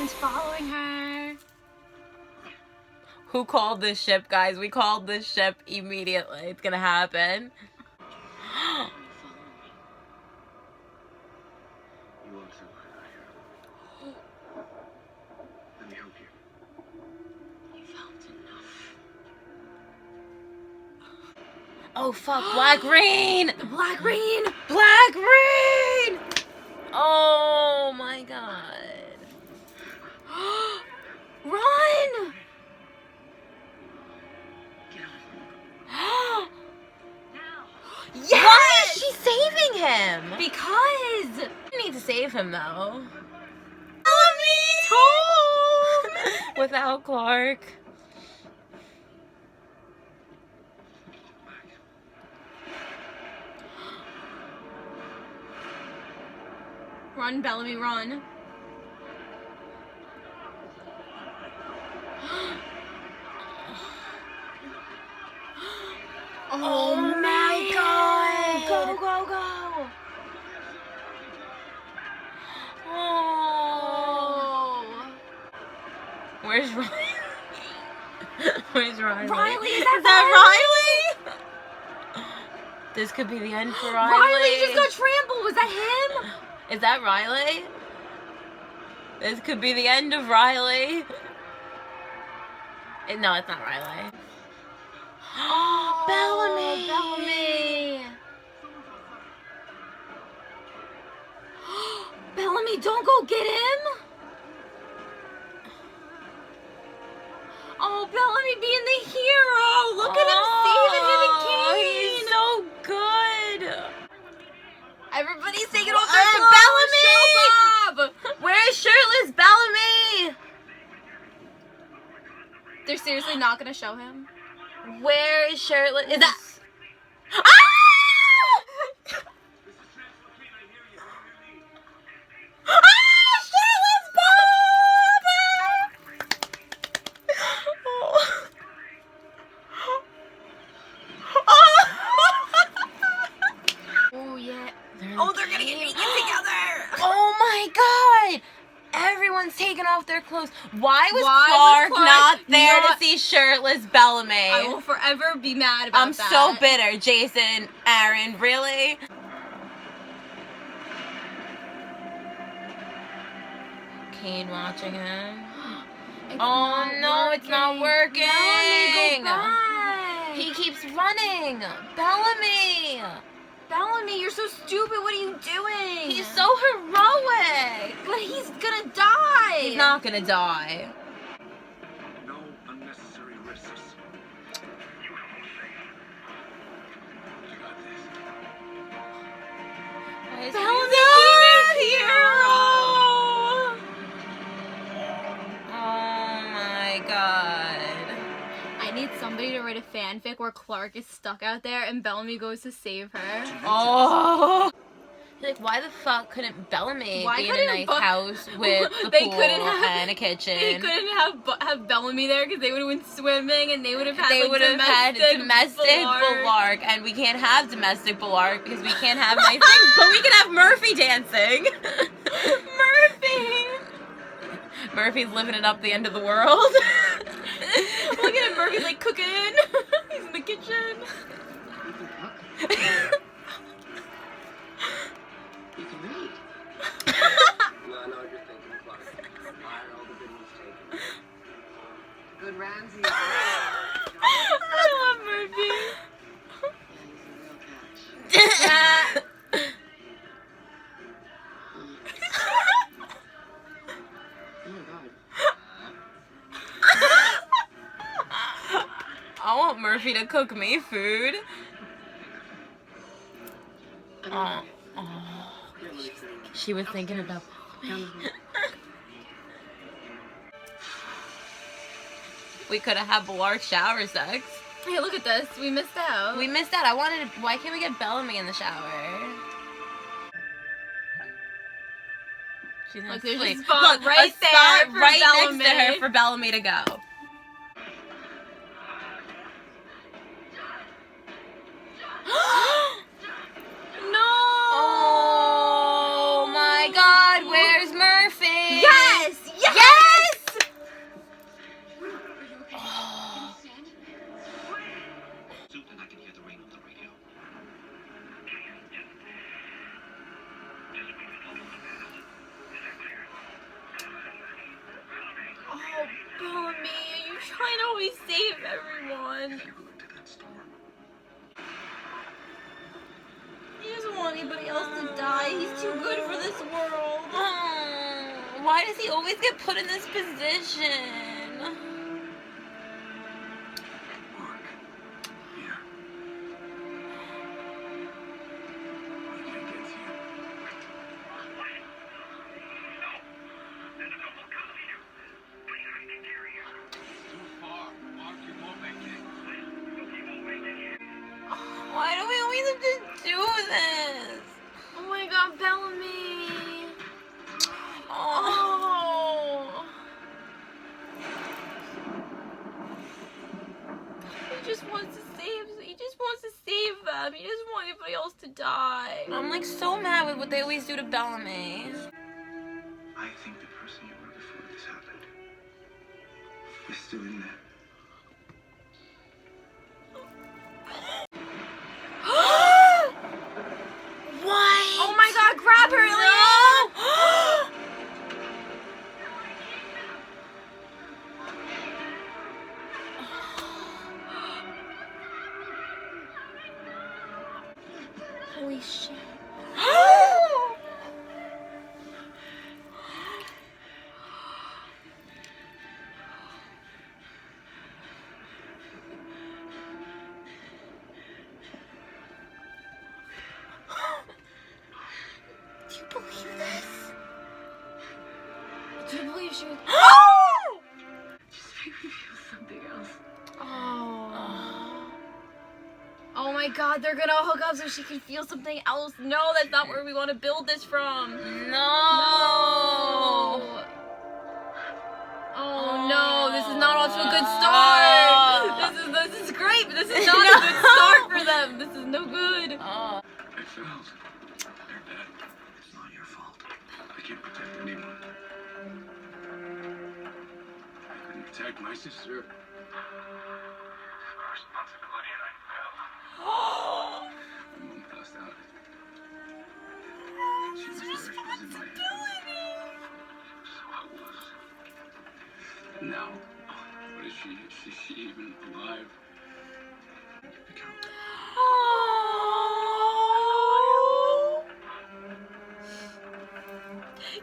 Everyone's following her. Who called this ship, guys? We called this ship immediately. It's gonna happen. You want some? Let me help you. You felt enough. Oh fuck, black rain! The black rain! Black rain! Oh my god. Run! Yes! Why is she saving him? Because You need to save him though. Tom! Without Clark. Run, Bellamy, run. Oh my god! Go, go, go! Oh. Where's Riley? Where's Riley? Riley, is that Riley? This could be the end for Riley. Riley just got trampled. Was that him? Is that Riley? This could be the end of Riley. No, it's not Riley. Oh, Bellamy! Bellamy! Bellamy, don't go get him! Oh, Bellamy being the hero! Look at him saving him and Kane! He's so good! Everybody's taking off their Bellamy! Where's shirtless Bellamy? They're seriously not gonna show him? Where is shirtless? Is that? Ah! Shirtless Oh, yeah. Oh, they're gonna get naked together! Oh my god! Everyone's taking off their clothes. Why was Clark not there to see shirtless Bellamy? I will forever be mad about that. I'm so bitter, Jason, Aaron, really? Kane watching him. Oh no, it's not working. Bellamy, go back. He keeps running. Bellamy. Bellamy, you're so stupid. What are you doing? He's so heroic. But he's gonna die. He's not gonna die. No unnecessary risks. You got this. Bellamy, hero. Oh my god. I need somebody to write a fanfic where Clark is stuck out there and Bellamy goes to save her. Oh. Like, why the fuck couldn't Bellamy be in a nice house with the pool and a kitchen? They couldn't have Bellamy there because they would have been swimming and they would have had domestic Bullark, and we can't have domestic Bullark because we can't have nice things, but we can have Murphy dancing. Murphy! Murphy's living it up the end of the world. Look at him, Murphy's like cooking. He's in the kitchen. You can read. No, I know what you're thinking, Clark. Why are all the good ones taken? Good Ramsey. I love Murphy. He's a real catch. Oh my god. I want Murphy to cook me food. Oh. She was thinking about. We could have had Bullark shower sex. Hey, look at this. We missed out. We missed out. I wanted. Why can't we get Bellamy in the shower? She's Look, gonna there's sleep. a spot Look, right a there spot for right Bellamy. next to her for Bellamy to go. No! Oh my God! Where's Murphy? Yes! Yes! Yes! everyone. If you go into that storm, He doesn't want anybody else to die. He's too good for this world. Oh, why does he always get put in this position? Mark, here. I can't get to you. Too far. Mark, you won't make it. Why do we always have to do this? Oh my god, Bellamy. Oh. He just wants to save them. He doesn't want anybody else to die. I'm like so mad with what they always do to Bellamy. I think the person you were before this happened is still in there. What? Oh my god, grab her, Leah! Holy shit. Do you believe this? Do you believe she was... Just make me feel something else. Oh. Oh my god, they're gonna hook up so she can feel something else. No, that's not where we want to build this from. No. Oh no, this is not off to a good start. This is great, but this is not a good start for them. This is no good. Oh. I failed. They're dead. It's not your fault. I can't protect anyone. I couldn't protect my sister. Responsibility and I failed. My mom passed out. She was there. She was in my head. So I was. And now, what is she? Is she even alive? Account. Oh.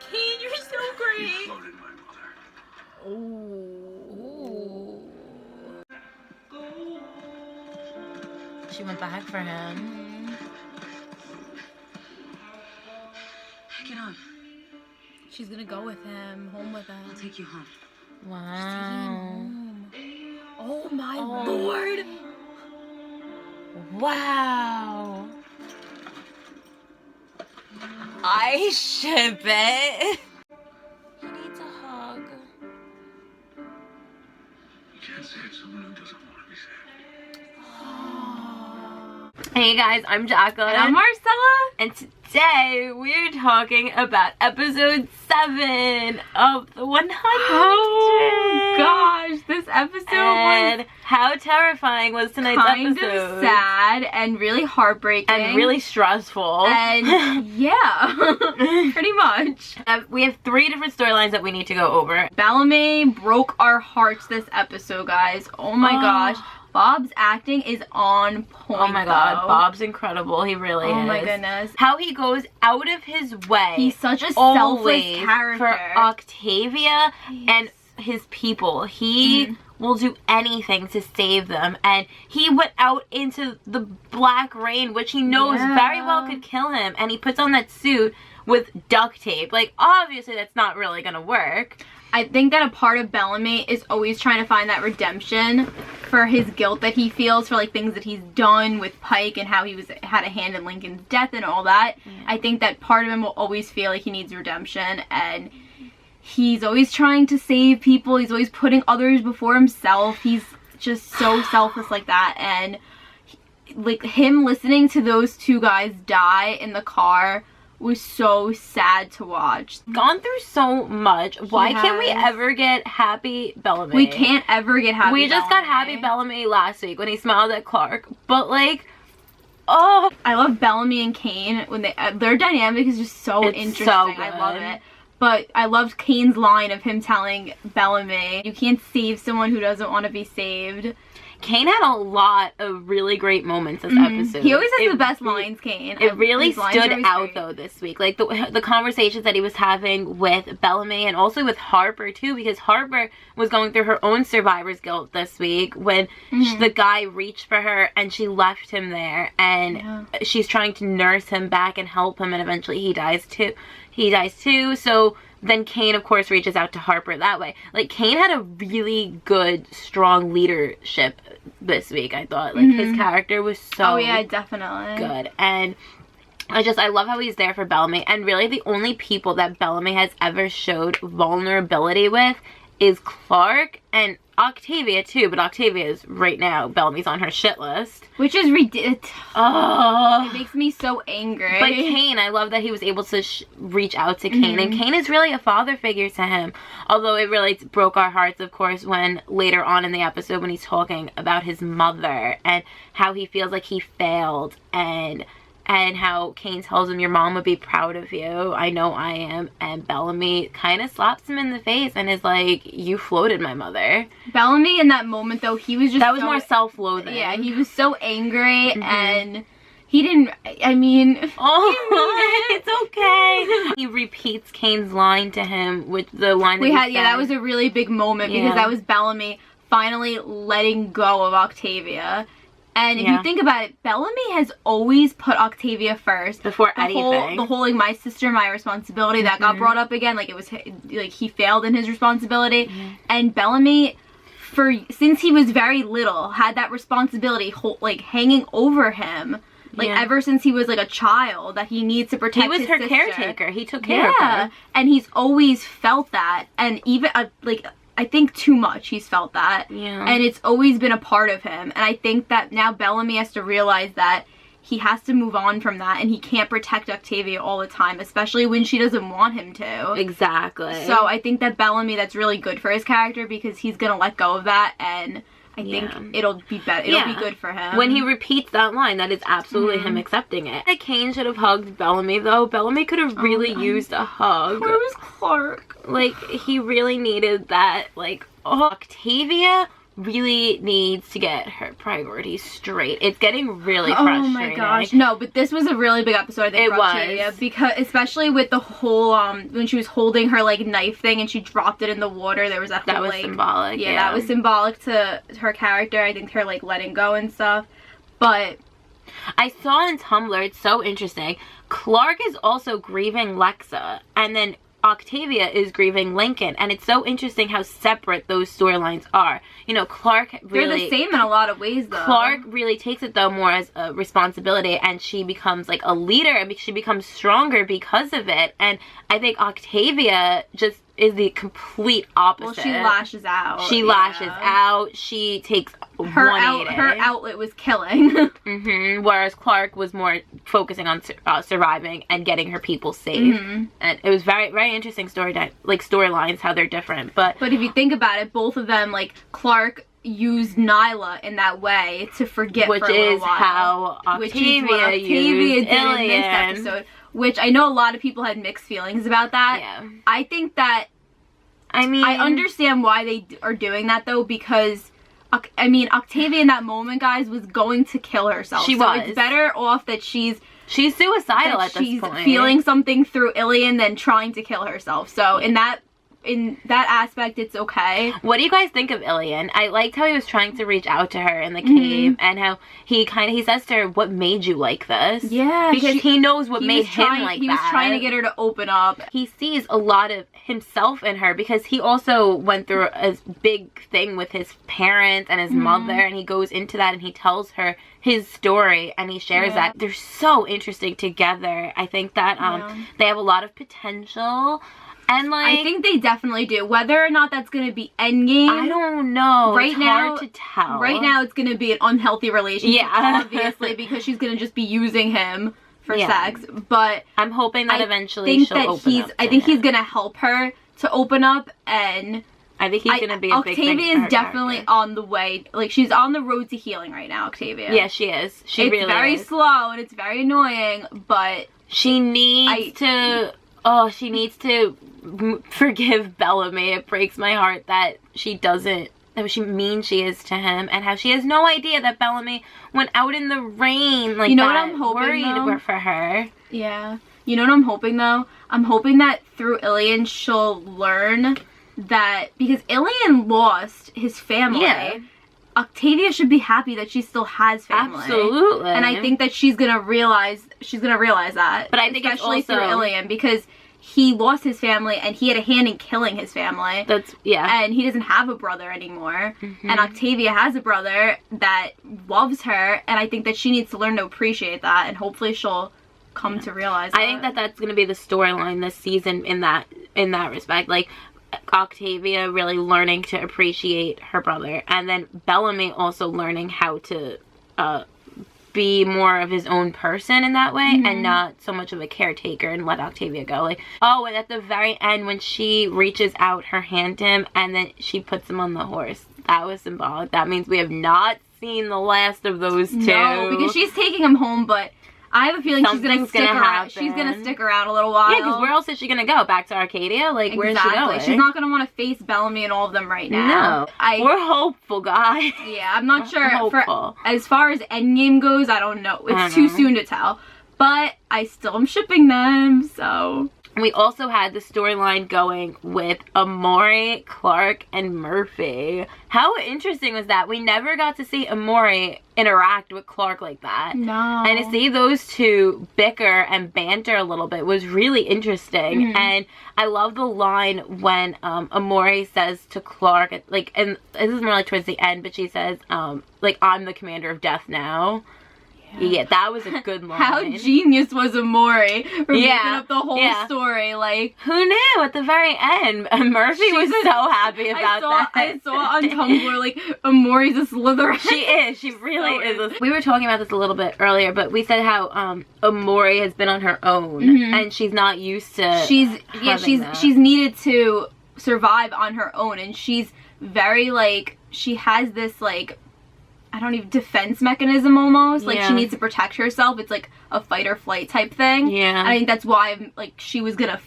Kate, you're so You great. floated my mother. Ooh. She went back for him. Get on. She's gonna go with him, home with him. I'll take you home. Wow. Oh my Oh. lord. Wow. I ship it. He needs a hug. You can't save someone who doesn't want to be saved. Hey guys, I'm Jacqueline. And I'm Marcella. And today we're talking about episode 7 of the 100. Oh gosh, this episode And was how terrifying was tonight's kind episode? of sad and really heartbreaking. And really stressful. And yeah, pretty much. We have 3 different storylines that we need to go over. Bellamy broke our hearts this episode, guys. Oh my gosh. Bob's acting is on point. Oh my god, though. Bob's incredible. He really is. Oh my goodness. How he goes out of his way. He's such a always selfless character. for Octavia and his people. He will do anything to save them, and he went out into the black rain, which he knows very well could kill him, and he puts on that suit with duct tape. Like, obviously that's not really gonna work. I think that a part of Bellamy is always trying to find that redemption for his guilt that he feels for like things that he's done with Pike and how he had a hand in Lincoln's death and all that. I think that part of him will always feel like he needs redemption, and he's always trying to save people. He's always putting others before himself. He's just so selfless like that, and like him listening to those 2 guys die in the car was so sad to watch. Gone through so much. Why can't we has. ever get Happy Bellamy? We can't ever get Happy We just got Happy Bellamy last week when he smiled at Clark, but like, oh, I love Bellamy and Kane when their dynamic is just so It's interesting. so I love good. it. But I loved Kane's line of him telling Bellamy, you can't save someone who doesn't want to be saved. Kane had a lot of really great moments this episode. He always has the best lines, Kane. It really His lines are stood always out great. though this week. Like the conversations that he was having with Bellamy and also with Harper too, because Harper was going through her own survivor's guilt this week when the guy reached for her and she left him there, and she's trying to nurse him back and help him, and eventually he dies too. So then Kane, of course, reaches out to Harper that way. Like, Kane had a really good, strong leadership this week, I thought. Like, his character was so Oh, yeah, definitely. good. And I love how he's there for Bellamy. And really, the only people that Bellamy has ever showed vulnerability with is Clark and Octavia, too. But Octavia is, right now, Bellamy's on her shit list. Which is ridiculous. Oh. It makes me so angry. But Kane, I love that he was able to reach out to Kane. And Kane is really a father figure to him. Although it really broke our hearts, of course, when later on in the episode when he's talking about his mother and how he feels like he failed, and how Kane tells him, your mom would be proud of you. I know I am. And Bellamy kind of slaps him in the face and is like, you floated my mother. Bellamy in that moment, though, he was just That was so, more self-loathing. Yeah, he was so angry and he didn't, I mean... Oh, it's okay. He repeats Kane's line to him with the line that Yeah, that was a really big moment because that was Bellamy finally letting go of Octavia. And if you think about it, Bellamy has always put Octavia first. Before anything. The whole, like, my sister, my responsibility, that got brought up again. Like, it was, like, he failed in his responsibility. And Bellamy, since he was very little, had that responsibility, like, hanging over him. Like, ever since he was, like, a child, that he needs to protect his sister. He was her caretaker. He took care of her. And he's always felt that. And even, like... I think too much he's felt that. Yeah. And it's always been a part of him. And I think that now Bellamy has to realize that he has to move on from that and he can't protect Octavia all the time, especially when she doesn't want him to. Exactly. So I think that Bellamy, that's really good for his character because he's going to let go of that, and I think it'll be better. It'll be good for him. When he repeats that line, that is absolutely him accepting it. That Kane should have hugged Bellamy, though. Bellamy could have really used a hug. Where was Clark? Like, he really needed that. Like, Octavia really needs to get her priorities straight. It's getting really frustrating. Oh my gosh. No, but this was a really big episode, I think, for Octavia, was. because especially with the whole when she was holding her, like, knife thing and she dropped it in the water, there was that whole, that was like, symbolic. Yeah, that was symbolic to her character. I think her, like, letting go and stuff. But I saw on Tumblr, it's so interesting, Clark is also grieving Lexa, and then Octavia is grieving Lincoln, and it's so interesting how separate those storylines are. You know, Clark really... They're the same in a lot of ways, though. Clark really takes it, though, more as a responsibility, and she becomes, like, a leader, and she becomes stronger because of it, and I think Octavia just is the complete opposite. Well, she lashes out. She lashes out. She takes her 180. Her outlet was killing. Whereas Clark was more focusing on surviving and getting her people safe. And it was very, very interesting storylines, how they're different. But if you think about it, both of them, like, Clark used Nyla in that way to forget which for a little is while. how Octavia used did in Ilian. this episode. Which I know a lot of people had mixed feelings about that. Yeah. I think that, I mean, I understand why they are doing that, though, because, I mean, Octavia in that moment, guys, was going to kill herself. She so was. It's better off that she's suicidal at this she's point. feeling something through Ilian than trying to kill herself. So in that aspect, it's okay. What do you guys think of Ilian? I liked how he was trying to reach out to her in the cave, and how he says to her, what made you like this? Yeah. Because he knows what made him like that. He was trying to get her to open up. He sees a lot of himself in her because he also went through a big thing with his parents and his mother, and he goes into that and he tells her his story and he shares that. They're so interesting together. I think that they have a lot of potential. And, like, I think they definitely do. Whether or not that's going to be endgame, I don't know. It's hard to tell. Right now, it's going to be an unhealthy relationship, yeah. obviously, because she's going to just be using him for sex. But I'm hoping that eventually she'll open up. I think he's going to help her to open up, and I think he's going to be a big thing. Octavia is definitely on the way. Like, she's on the road to healing right now, Octavia. Yeah, she is. She really is. It's very slow, and it's very annoying, but she needs to oh, she needs to forgive Bellamy. It breaks my heart that she doesn't, how she mean she is to him, and how she has no idea that Bellamy went out in the rain like You know that. what I'm hoping, worried though? for her. Yeah. You know what I'm hoping, though? I'm hoping that through Ilian, she'll learn that, because Ilian lost his family, Yeah. Octavia should be happy that she still has family. Absolutely. And I think that she's gonna realize that. But I think it's especially through also- Ilian, because he lost his family and he had a hand in killing his family. That's, yeah. And he doesn't have a brother anymore. Mhm. And Octavia has a brother that loves her, and I think that she needs to learn to appreciate that, and hopefully she'll come to realize that. I think that that's going to be the storyline this season in that respect. Like, Octavia really learning to appreciate her brother, and then Bellamy also learning how to be more of his own person in that way, and not so much of a caretaker and let Octavia go. Like, oh, and at the very end when she reaches out her hand to him and then she puts him on the horse, that was symbolic. That means we have not seen the last of those two. No, because she's taking him home, but I have a feeling she's Something's gonna stick gonna around. happen. She's gonna stick around a little while. Yeah, because where else is she gonna go? Back to Arcadia? Like, where's she going? She's not gonna want to face Bellamy and all of them right now. No. We're hopeful, guys. Yeah, I'm not sure. Hopeful. As far as Endgame goes, I don't know. It's too soon to tell. But I still am shipping them, so. We also had the storyline going with Amori, Clark, and Murphy. How interesting was that? We never got to see Amori interact with Clark like that. No. And to see those two bicker and banter a little bit was really interesting. And I love the line when Amori says to Clark, like, and this is more like towards the end, but she says, like, I'm the commander of death now. Yeah, that was a good line. How genius was Amori for making up the whole story? Like, who knew at the very end? Murphy was so happy about that. I saw on Tumblr, like, Amori's a Slytherin. She is. She really is. We were talking about this a little bit earlier, but we said how Amori has been on her own and she's not used to. She's needed to survive on her own, and she's very, like, she has this, like, I don't even, defense mechanism almost. Like, she needs to protect herself. It's like a fight or flight type thing. Yeah. And I think that's why, like, she was gonna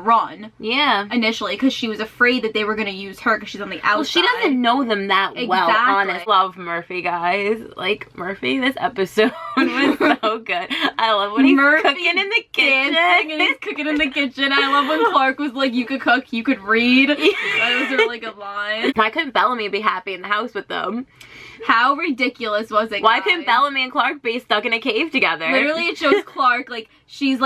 run. Yeah. Initially, because she was afraid that they were gonna use her because she's on the outside. Well, she doesn't know them that well, Exactly. honest. Love Murphy, guys. Like, Murphy, this episode was so good. I love when he's cooking in the kitchen. And he's cooking in the kitchen. I love when Clark was like, you could cook, you could read. That was a really good line. Why couldn't Bellamy be happy in the house with them? How ridiculous was it, Why guys? couldn't Bellamy and Clark be stuck in a cave together? Literally, it shows Clark, like, she's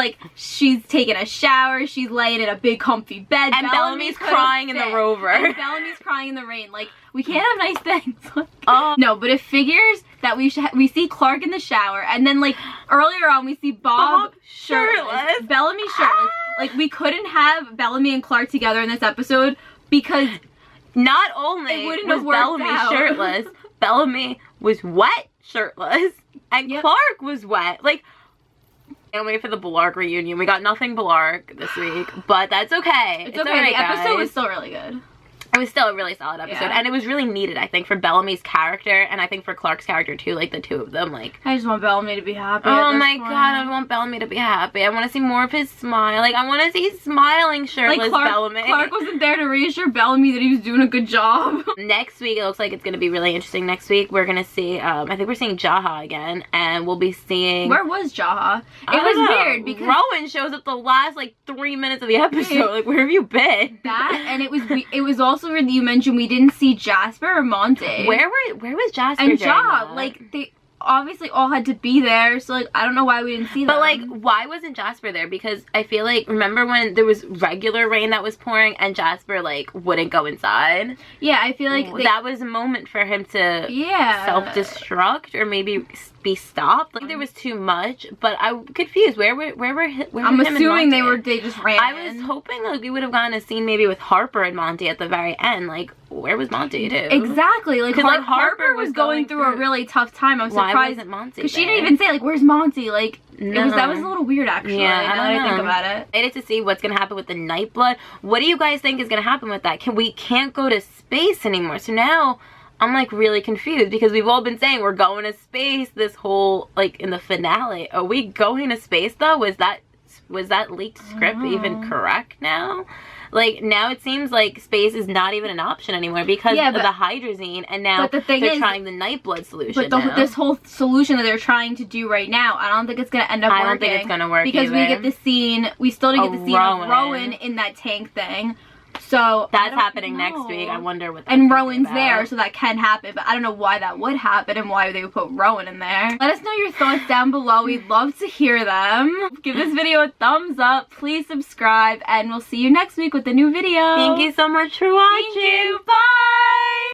taking a shower, she's laying in a big comfy bed. And Bellamy's crying in the rover. And Bellamy's crying in the rain. Like, we can't have nice things. Like, Oh. no, but it figures that we see Clark in the shower, and then, like, earlier on, we see Bob shirtless. Bellamy shirtless. Like, we couldn't have Bellamy and Clark together in this episode because not only it wouldn't was have worked Bellamy out. shirtless, Bellamy was wet shirtless, and Clark was wet. Like, can't wait for the Blark reunion. We got nothing Blark this week, but that's okay. It's okay. Alright, The episode guys. was still really good. It was still a really solid episode, and it was really needed, I think, for Bellamy's character, and I think for Clark's character, too, like, the two of them, like... I just want Bellamy to be happy. Oh my god, I want Bellamy to be happy. I want to see more of his smile. Like, I want to see smiling shirtless Bellamy. Clark wasn't there to reassure Bellamy that he was doing a good job. Next week, it looks like it's going to be really interesting. Next week, we're going to see, I think we're seeing Jaha again, and we'll be seeing... Where was Jaha? It was weird, because... Rowan shows up the last, like, 3 minutes of the episode. Like, where have you been? That, and it was also weird that you mentioned we didn't see Jasper or Monte. Where was Jasper and during Jaha? that? Like, they obviously all had to be there, so, like, I don't know why we didn't see them. But, like, why wasn't Jasper there? Because I feel like, remember when there was regular rain that was pouring and Jasper, like, wouldn't go inside? Yeah, I feel like... that was a moment for him to self-destruct or maybe be stopped. Like, there was too much, but I'm confused. Where were I'm assuming they just ran I was hoping, like, we would have gotten a scene maybe with Harper and Monty at the very end. Like, where was Monty, too? Exactly. Like, Harper was going through a really tough time. I was surprised. Why wasn't Monty because she didn't even say, like, where's Monty? Like, No. that was a little weird, actually. Yeah, now that I think about it. Excited to see what's gonna happen with the Nightblood. What do you guys think is gonna happen with that? We can't go to space anymore. So now I'm like really confused because we've all been saying we're going to space this whole, like, in the finale. Are we going to space though? Was that was that leaked script even correct now? Like, now it seems like space is not even an option anymore because of the hydrazine, and now they're trying the Nightblood solution. But this whole solution that they're trying to do right now, I don't think it's going to end up working. I don't think it's going to work because either. we get the scene, we still didn't get the scene of Rowan in that tank thing. So that's happening next week. I wonder what that's and Rowan's about. there, so that can happen, but I don't know why that would happen and why they would put Rowan in there. Let us know your thoughts down below. We'd love to hear them. Give this video a thumbs up. Please subscribe, and we'll see you next week with a new video. Thank you so much for watching. Thank you. Bye.